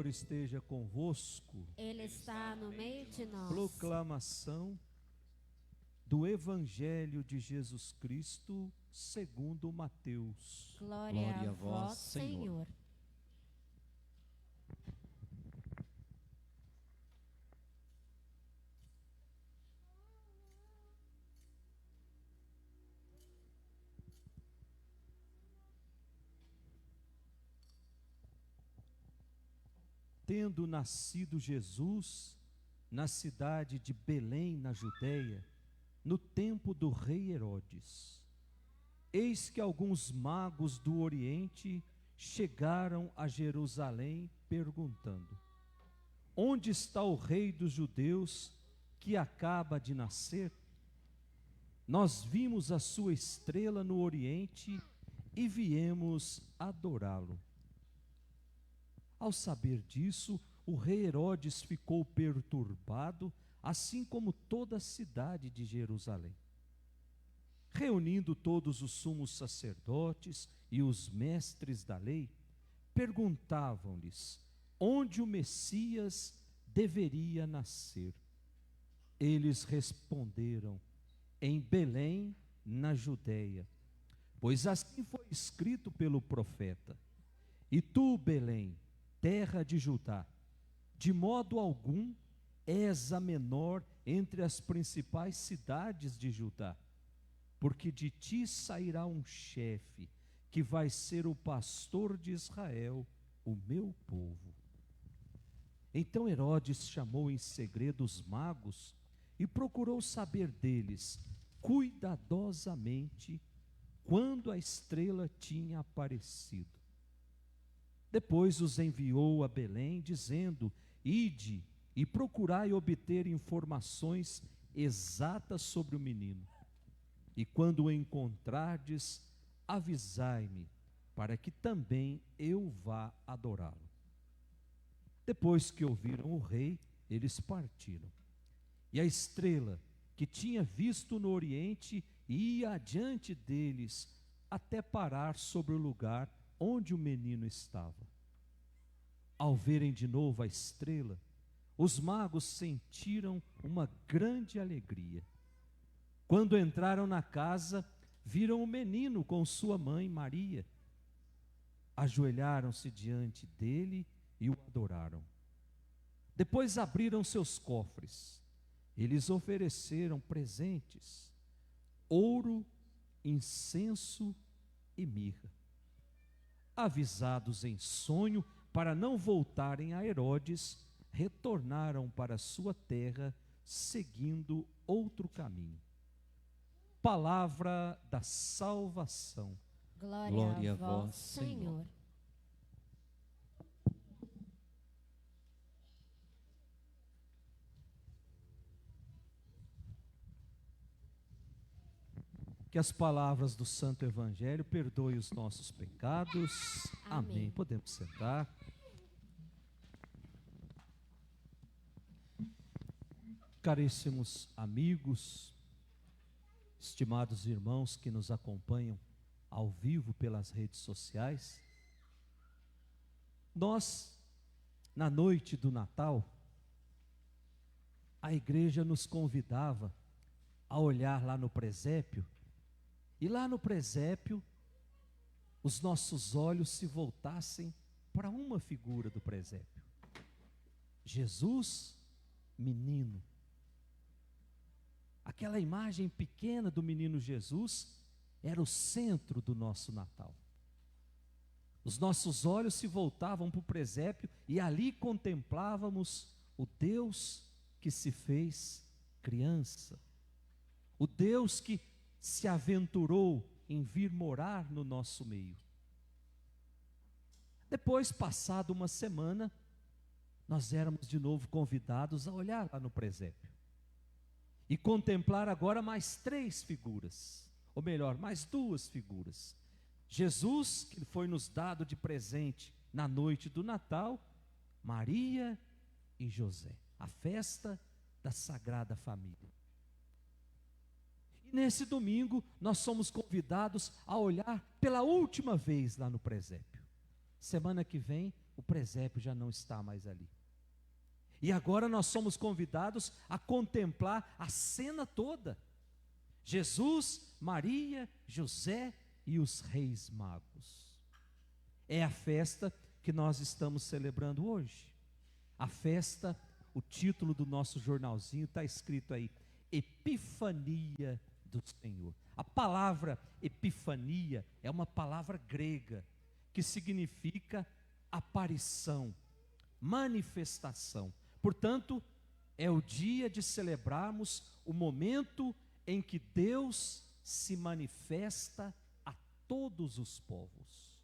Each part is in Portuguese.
Senhor esteja convosco. Ele está no meio de nós. Proclamação do Evangelho de Jesus Cristo segundo Mateus. Glória a vós, Senhor. Tendo nascido Jesus na cidade de Belém, na Judeia, no tempo do rei Herodes, eis que alguns magos do Oriente chegaram a Jerusalém perguntando: onde está o rei dos judeus que acaba de nascer? Nós vimos a sua estrela no Oriente e viemos adorá-lo. Ao saber disso, o rei Herodes ficou perturbado, assim como toda a cidade de Jerusalém. Reunindo todos os sumos sacerdotes e os mestres da lei, perguntavam-lhes onde o Messias deveria nascer. Eles responderam: em Belém, na Judeia, pois assim foi escrito pelo profeta: e tu, Belém, terra de Judá, de modo algum és a menor entre as principais cidades de Judá, porque de ti sairá um chefe, que vai ser o pastor de Israel, o meu povo. Então Herodes chamou em segredo os magos e procurou saber deles cuidadosamente quando a estrela tinha aparecido. Depois os enviou a Belém, dizendo: ide e procurai obter informações exatas sobre o menino. E quando o encontrardes, avisai-me, para que também eu vá adorá-lo. Depois que ouviram o rei, eles partiram. E a estrela, que tinha visto no Oriente, ia adiante deles, até parar sobre o lugar onde o menino estava. Ao verem de novo a estrela, os magos sentiram uma grande alegria. Quando entraram na casa, viram o menino com sua mãe Maria. Ajoelharam-se diante dele e o adoraram. Depois abriram seus cofres. Eles ofereceram presentes: ouro, incenso e mirra. Avisados em sonho para não voltarem a Herodes, retornaram para sua terra, seguindo outro caminho. Palavra da salvação. Glória a vós, Senhor. Que as palavras do Santo Evangelho perdoem os nossos pecados. Amém. Podemos sentar. Caríssimos amigos, estimados irmãos que nos acompanham ao vivo pelas redes sociais, nós, na noite do Natal, a igreja nos convidava a olhar lá no presépio. E lá no presépio, os nossos olhos se voltassem para uma figura do presépio: Jesus, menino. Aquela imagem pequena do menino Jesus era o centro do nosso Natal. Os nossos olhos se voltavam para o presépio e ali contemplávamos o Deus que se fez criança, o Deus que se aventurou em vir morar no nosso meio. Depois, passada uma semana, nós éramos de novo convidados a olhar lá no presépio e contemplar agora mais três figuras, ou melhor, mais duas figuras. Jesus, que foi nos dado de presente na noite do Natal, Maria e José, a festa da Sagrada Família. E nesse domingo nós somos convidados a olhar pela última vez lá no presépio. Semana que vem o presépio já não está mais ali. E agora nós somos convidados a contemplar a cena toda. Jesus, Maria, José e os reis magos. É a festa que nós estamos celebrando hoje. A festa, o título do nosso jornalzinho está escrito aí, Epifania do Senhor. A palavra epifania é uma palavra grega que significa aparição, manifestação. Portanto, é o dia de celebrarmos o momento em que Deus se manifesta a todos os povos.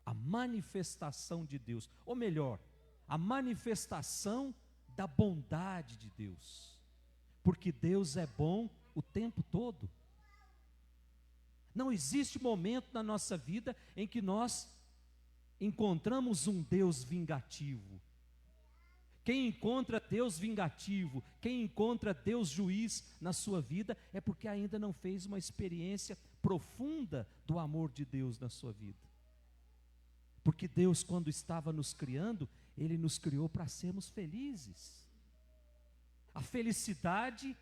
A manifestação de Deus, ou melhor, a manifestação da bondade de Deus. Porque Deus é bom o tempo todo. Não existe momento na nossa vida em que nós encontramos um Deus vingativo. Quem encontra Deus vingativo, quem encontra Deus juiz na sua vida, é porque ainda não fez uma experiência profunda do amor de Deus na sua vida. Porque Deus, quando estava nos criando, Ele nos criou para sermos felizes. A felicidade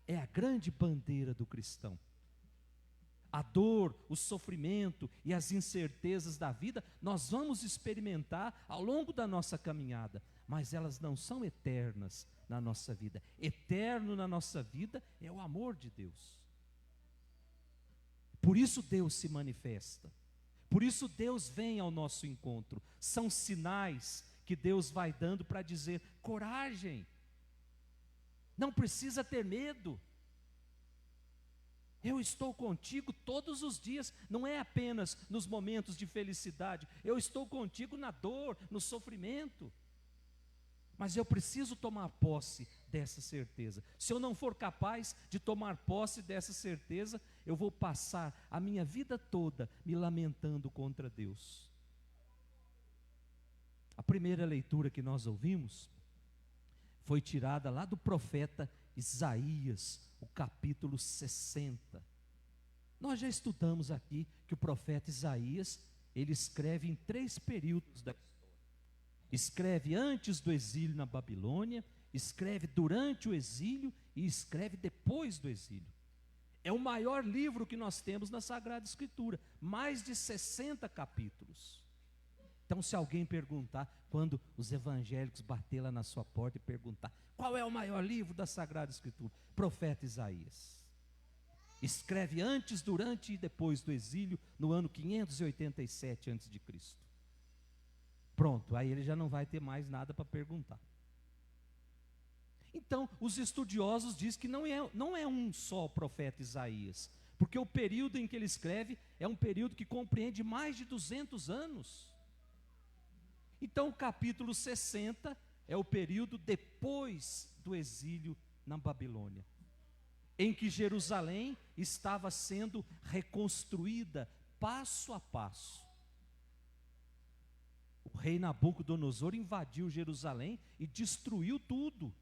é a grande bandeira do cristão. A dor, o sofrimento e as incertezas da vida, nós vamos experimentar ao longo da nossa caminhada, mas elas não são eternas na nossa vida. Eterno na nossa vida é o amor de Deus. Por isso Deus se manifesta. Por isso Deus vem ao nosso encontro. São sinais que Deus vai dando para dizer: coragem, não precisa ter medo. Eu estou contigo todos os dias, não é apenas nos momentos de felicidade. Eu estou contigo na dor, no sofrimento. Mas eu preciso tomar posse dessa certeza. Se eu não for capaz de tomar posse dessa certeza, eu vou passar a minha vida toda me lamentando contra Deus. A primeira leitura que nós ouvimos foi tirada lá do profeta Isaías, o capítulo 60. Nós já estudamos aqui que o profeta Isaías, ele escreve em 3 períodos da história. Escreve antes do exílio na Babilônia, escreve durante o exílio e escreve depois do exílio. É o maior livro que nós temos na Sagrada Escritura, mais de 60 capítulos. Então, se alguém perguntar, quando os evangélicos bater lá na sua porta e perguntar, qual é o maior livro da Sagrada Escritura? Profeta Isaías. Escreve antes, durante e depois do exílio, no ano 587 a.C. Pronto, aí ele já não vai ter mais nada para perguntar. Então, os estudiosos dizem que não é um só profeta Isaías, porque o período em que ele escreve é um período que compreende mais de 200 anos. Então, o capítulo 60 é o período depois do exílio na Babilônia, em que Jerusalém estava sendo reconstruída passo a passo. O rei Nabucodonosor invadiu Jerusalém e destruiu tudo.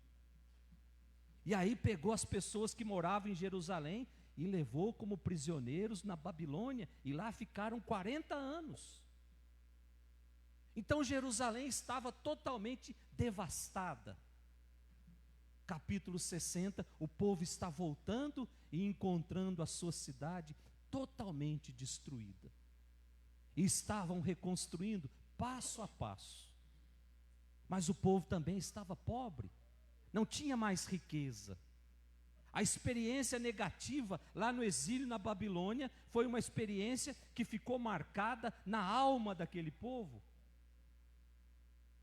E aí pegou as pessoas que moravam em Jerusalém e levou como prisioneiros na Babilônia, e lá ficaram 40 anos. Então Jerusalém estava totalmente devastada. Capítulo 60, o povo está voltando e encontrando a sua cidade totalmente destruída. E estavam reconstruindo passo a passo. Mas o povo também estava pobre, não tinha mais riqueza. A experiência negativa lá no exílio na Babilônia foi uma experiência que ficou marcada na alma daquele povo.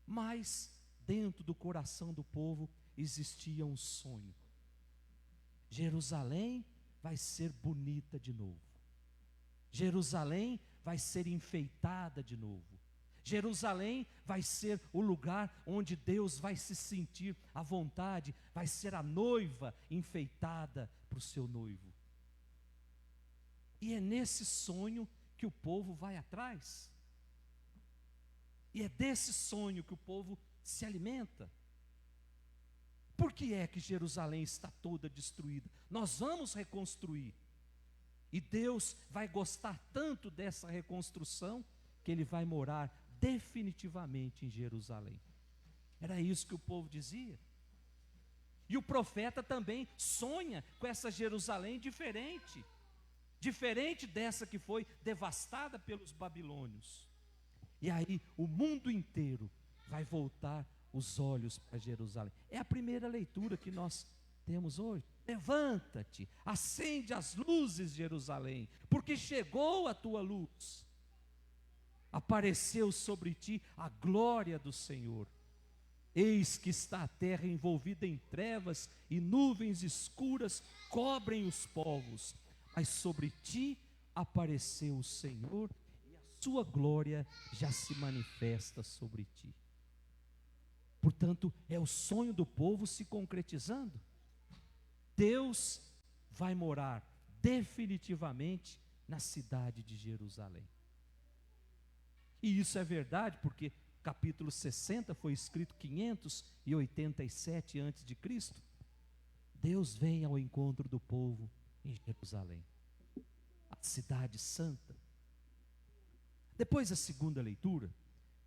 Mas dentro do coração do povo existia um sonho. Jerusalém vai ser bonita de novo. Jerusalém vai ser enfeitada de novo. Jerusalém vai ser o lugar onde Deus vai se sentir à vontade, vai ser a noiva enfeitada para o seu noivo. E é nesse sonho que o povo vai atrás. E é desse sonho que o povo se alimenta. Por que é que Jerusalém está toda destruída? Nós vamos reconstruir. E Deus vai gostar tanto dessa reconstrução que Ele vai morar definitivamente em Jerusalém. Era isso que o povo dizia. E o profeta também sonha com essa Jerusalém diferente, diferente dessa que foi devastada pelos babilônios. E aí o mundo inteiro vai voltar os olhos para Jerusalém. É a primeira leitura que nós temos hoje. Levanta-te, acende as luzes, Jerusalém, porque chegou a tua luz. Apareceu sobre ti a glória do Senhor. Eis que está a terra envolvida em trevas e nuvens escuras cobrem os povos, mas sobre ti apareceu o Senhor e a sua glória já se manifesta sobre ti. Portanto, é o sonho do povo se concretizando. Deus vai morar definitivamente na cidade de Jerusalém. E isso é verdade porque capítulo 60 foi escrito 587 a.C. Deus vem ao encontro do povo em Jerusalém, a cidade santa. Depois a segunda leitura,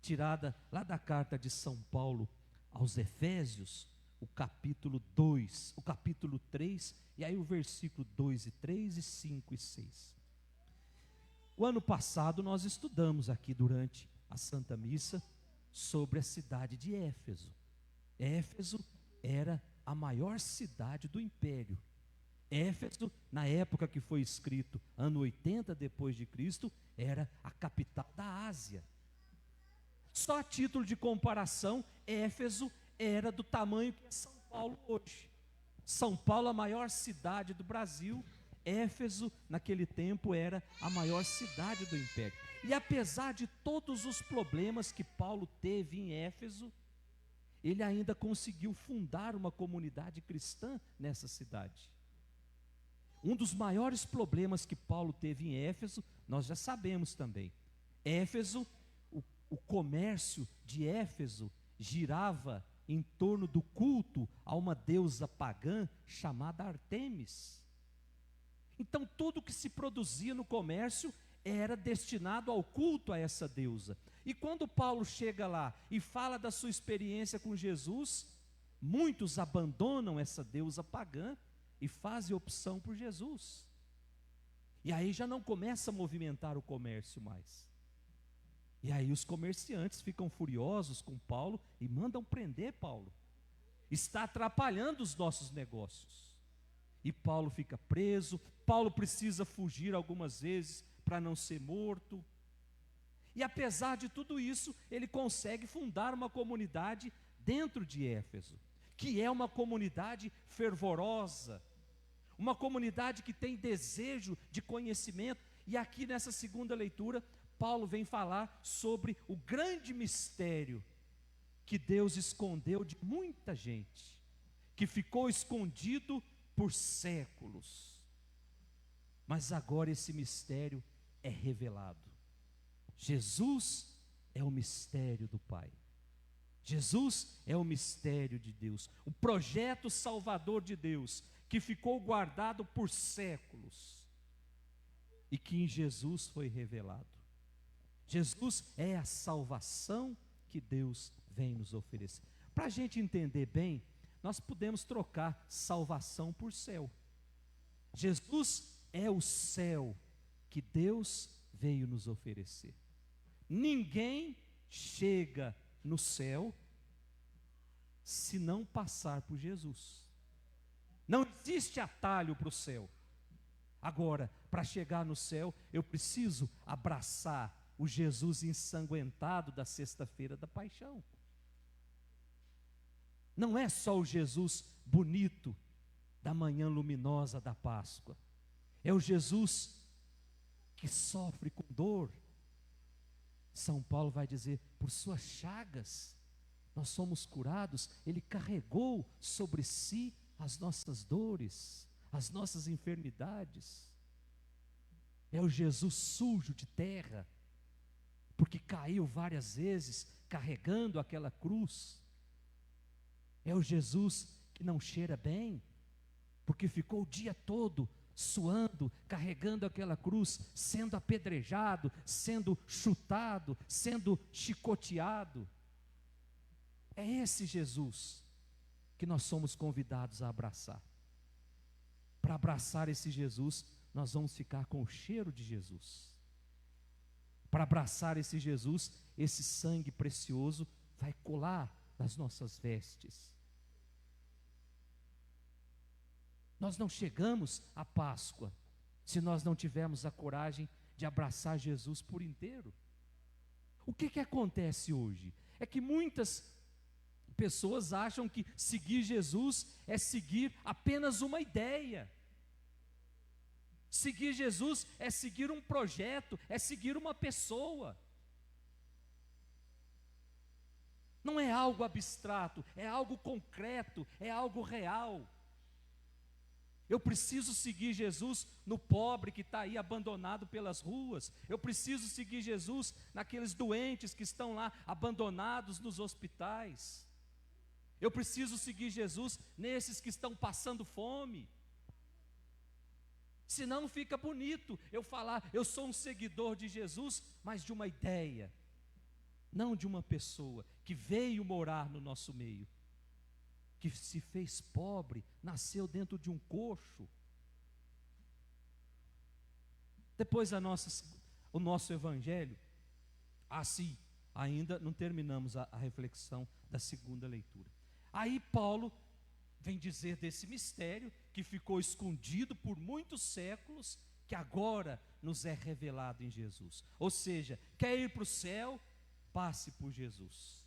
tirada lá da carta de São Paulo aos Efésios, o capítulo 2, o capítulo 3, e aí o versículo 2 e 3 e 5 e 6. O ano passado nós estudamos aqui durante a Santa Missa sobre a cidade de Éfeso. Éfeso era a maior cidade do império. Éfeso, na época que foi escrito, ano 80 depois de Cristo, era a capital da Ásia. Só a título de comparação, Éfeso era do tamanho que é São Paulo hoje. São Paulo, a maior cidade do Brasil, Éfeso, naquele tempo, era a maior cidade do império. E apesar de todos os problemas que Paulo teve em Éfeso, ele ainda conseguiu fundar uma comunidade cristã nessa cidade. Um dos maiores problemas que Paulo teve em Éfeso, nós já sabemos também. Éfeso, o comércio de Éfeso girava em torno do culto a uma deusa pagã chamada Ártemis. Então tudo que se produzia no comércio era destinado ao culto a essa deusa. E quando Paulo chega lá e fala da sua experiência com Jesus, muitos abandonam essa deusa pagã e fazem opção por Jesus. E aí já não começa a movimentar o comércio mais. E aí os comerciantes ficam furiosos com Paulo e mandam prender Paulo. Está atrapalhando os nossos negócios. E Paulo fica preso, Paulo precisa fugir algumas vezes para não ser morto. E apesar de tudo isso, ele consegue fundar uma comunidade dentro de Éfeso, que é uma comunidade fervorosa, uma comunidade que tem desejo de conhecimento. E aqui nessa segunda leitura, Paulo vem falar sobre o grande mistério que Deus escondeu de muita gente, que ficou escondido por séculos. Mas agora esse mistério é revelado. Jesus é o mistério do Pai. Jesus é o mistério de Deus, o projeto salvador de Deus, que ficou guardado por séculos e que em Jesus foi revelado. Jesus é a salvação que Deus vem nos oferecer. Para a gente entender bem, nós podemos trocar salvação por céu. Jesus é o céu que Deus veio nos oferecer. Ninguém chega no céu se não passar por Jesus. Não existe atalho para o céu. Agora, para chegar no céu, eu preciso abraçar o Jesus ensanguentado da sexta-feira da paixão. Não é só o Jesus bonito da manhã luminosa da Páscoa. É o Jesus que sofre com dor. São Paulo vai dizer, por suas chagas nós somos curados. Ele carregou sobre si as nossas dores, as nossas enfermidades. É o Jesus sujo de terra, porque caiu várias vezes carregando aquela cruz. É o Jesus que não cheira bem, porque ficou o dia todo suando, carregando aquela cruz, sendo apedrejado, sendo chutado, sendo chicoteado. É esse Jesus que nós somos convidados a abraçar. Para abraçar esse Jesus, nós vamos ficar com o cheiro de Jesus. Para abraçar esse Jesus, esse sangue precioso vai colar nas nossas vestes. Nós não chegamos à Páscoa se nós não tivermos a coragem de abraçar Jesus por inteiro. O que acontece hoje? É que muitas pessoas acham que seguir Jesus é seguir apenas uma ideia. Seguir Jesus é seguir um projeto, é seguir uma pessoa. Não é algo abstrato, é algo concreto, é algo real. Eu preciso seguir Jesus no pobre que está aí abandonado pelas ruas. Eu preciso seguir Jesus naqueles doentes que estão lá abandonados nos hospitais. Eu preciso seguir Jesus nesses que estão passando fome. Senão fica bonito eu falar, eu sou um seguidor de Jesus, mas de uma ideia, não de uma pessoa que veio morar no nosso meio, que se fez pobre, nasceu dentro de um coxo. Depois o nosso evangelho, assim, ainda não terminamos a reflexão da segunda leitura. Aí Paulo vem dizer desse mistério que ficou escondido por muitos séculos, que agora nos é revelado em Jesus. Ou seja, quer ir para o céu? Passe por Jesus.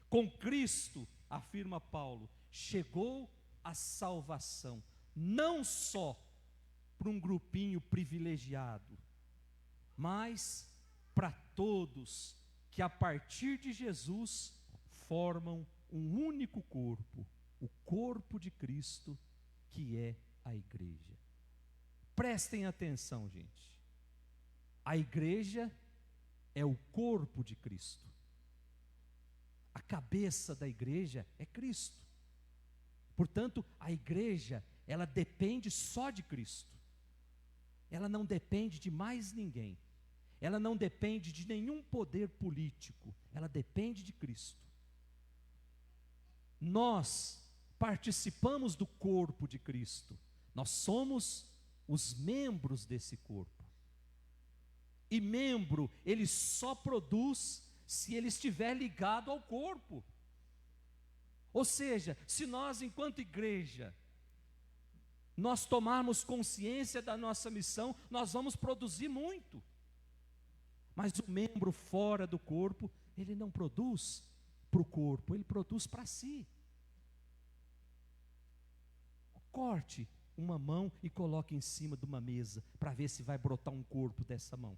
Com Cristo, afirma Paulo, chegou a salvação, não só para um grupinho privilegiado, mas para todos que a partir de Jesus formam um único corpo, o corpo de Cristo, que é a igreja. Prestem atenção, gente. A igreja é o corpo de Cristo. A cabeça da igreja é Cristo. Portanto, a igreja, ela depende só de Cristo. Ela não depende de mais ninguém. Ela não depende de nenhum poder político. Ela depende de Cristo. Nós participamos do corpo de Cristo. Nós somos os membros desse corpo. E membro, ele só produz se ele estiver ligado ao corpo. Ou seja, se nós, enquanto igreja, nós tomarmos consciência da nossa missão, nós vamos produzir muito. Mas o membro fora do corpo, ele não produz para o corpo, ele produz para si. Corte uma mão e coloque em cima de uma mesa, para ver se vai brotar um corpo dessa mão.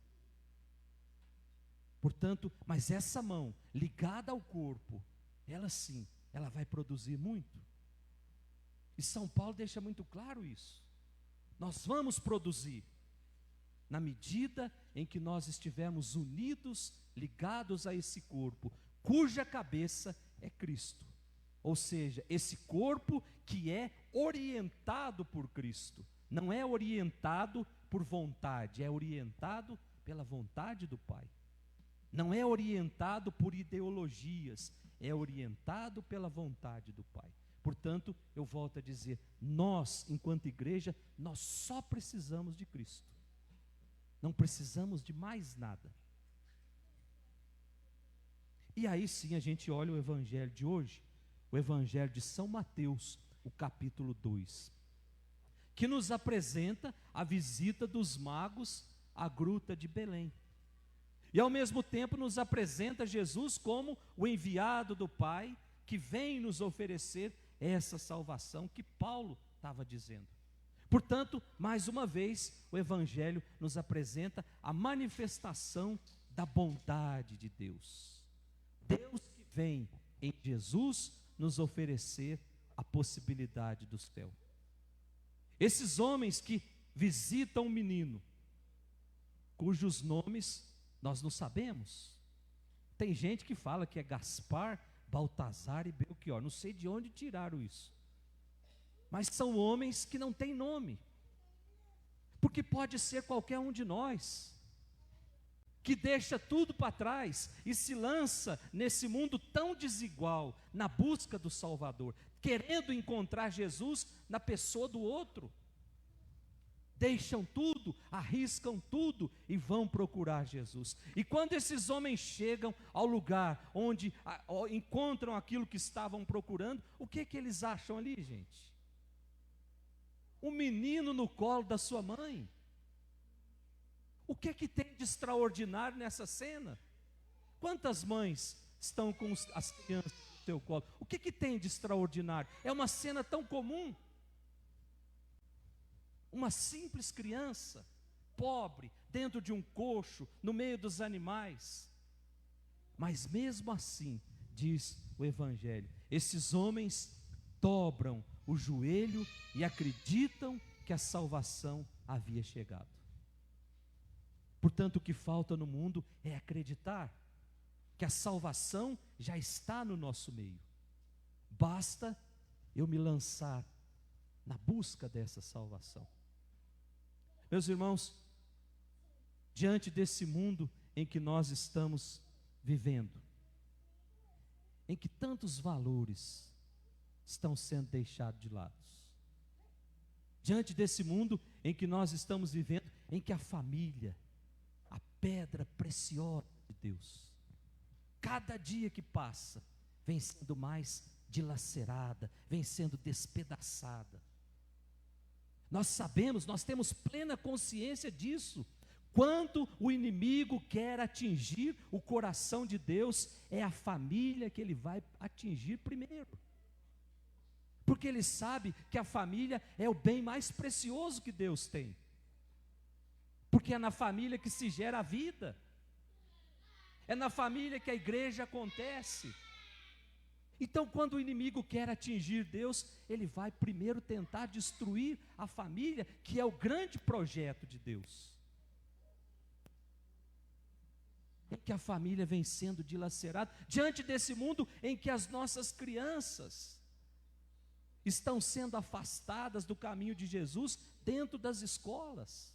Portanto, mas essa mão, ligada ao corpo, ela sim, ela vai produzir muito. E São Paulo deixa muito claro isso. Nós vamos produzir, na medida em que nós estivermos unidos, ligados a esse corpo, cuja cabeça é Cristo. Ou seja, esse corpo que é orientado por Cristo. Não é orientado por vontade, é orientado pela vontade do Pai. Não é orientado por ideologias, é orientado pela vontade do Pai. Portanto, eu volto a dizer, nós, enquanto igreja, nós só precisamos de Cristo. Não precisamos de mais nada. E aí sim a gente olha o evangelho de hoje, o evangelho de São Mateus, o capítulo 2, que nos apresenta a visita dos magos à gruta de Belém. E ao mesmo tempo nos apresenta Jesus como o enviado do Pai, que vem nos oferecer essa salvação que Paulo estava dizendo. Portanto, mais uma vez, o evangelho nos apresenta a manifestação da bondade de Deus. Deus que vem em Jesus nos oferecer a possibilidade do céu. Esses homens que visitam um menino, cujos nomes nós não sabemos. Tem gente que fala que é Gaspar, Baltazar e Belchior. Não sei de onde tiraram isso. Mas são homens que não têm nome. porque pode ser qualquer um de nós, que deixa tudo para trás e se lança nesse mundo tão desigual, na busca do Salvador, querendo encontrar Jesus na pessoa do outro. Deixam tudo, arriscam tudo e vão procurar Jesus. E quando esses homens chegam ao lugar onde encontram aquilo que estavam procurando, o que eles acham ali, gente? Um menino no colo da sua mãe. O que tem de extraordinário nessa cena? Quantas mães estão com as crianças no seu colo? O que tem de extraordinário? É uma cena tão comum. Uma simples criança, pobre, dentro de um coxo, no meio dos animais. Mas mesmo assim, diz o Evangelho, esses homens dobram o joelho e acreditam que a salvação havia chegado. Portanto, o que falta no mundo é acreditar que a salvação já está no nosso meio. Basta eu me lançar na busca dessa salvação. Meus irmãos, diante desse mundo em que nós estamos vivendo, em que tantos valores estão sendo deixados de lado, diante desse mundo em que nós estamos vivendo, em que a família, a pedra preciosa de Deus, cada dia que passa, vem sendo mais dilacerada, vem sendo despedaçada. Nós sabemos, nós temos plena consciência disso. Quando o inimigo quer atingir o coração de Deus, é a família que ele vai atingir primeiro. Porque ele sabe que a família é o bem mais precioso que Deus tem. Porque é na família que se gera a vida. É na família que a igreja acontece. Então, quando o inimigo quer atingir Deus, ele vai primeiro tentar destruir a família, que é o grande projeto de Deus. Em que a família vem sendo dilacerada, diante desse mundo em que as nossas crianças estão sendo afastadas do caminho de Jesus dentro das escolas.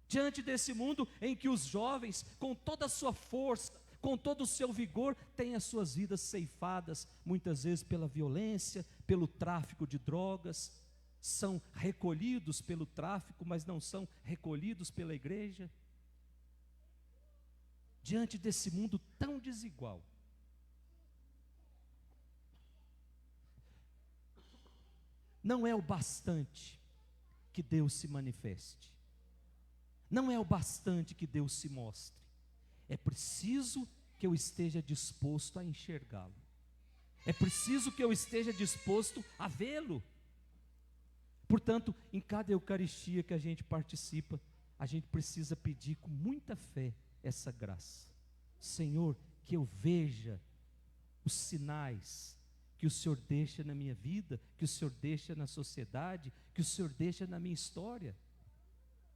Diante desse mundo em que os jovens, com toda a sua força, com todo o seu vigor, têm as suas vidas ceifadas, muitas vezes pela violência, pelo tráfico de drogas, são recolhidos pelo tráfico, mas não são recolhidos pela igreja. Diante desse mundo tão desigual, não é o bastante que Deus se manifeste, não é o bastante que Deus se mostre. É preciso que eu esteja disposto a enxergá-lo. É preciso que eu esteja disposto a vê-lo. Portanto, em cada Eucaristia que a gente participa, a gente precisa pedir com muita fé essa graça. Senhor, que eu veja os sinais que o Senhor deixa na minha vida, que o Senhor deixa na sociedade, que o Senhor deixa na minha história.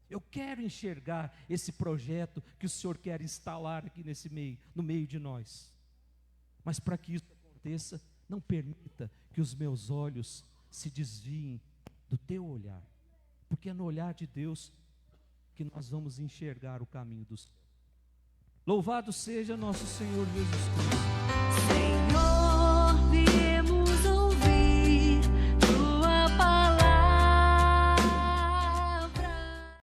Eu quero enxergar esse projeto que o Senhor quer instalar aqui nesse meio, no meio de nós. Mas para que isso aconteça, não permita que os meus olhos se desviem do teu olhar, porque é no olhar de Deus que nós vamos enxergar o caminho do céu. Louvado seja nosso Senhor Jesus Cristo. Senhor.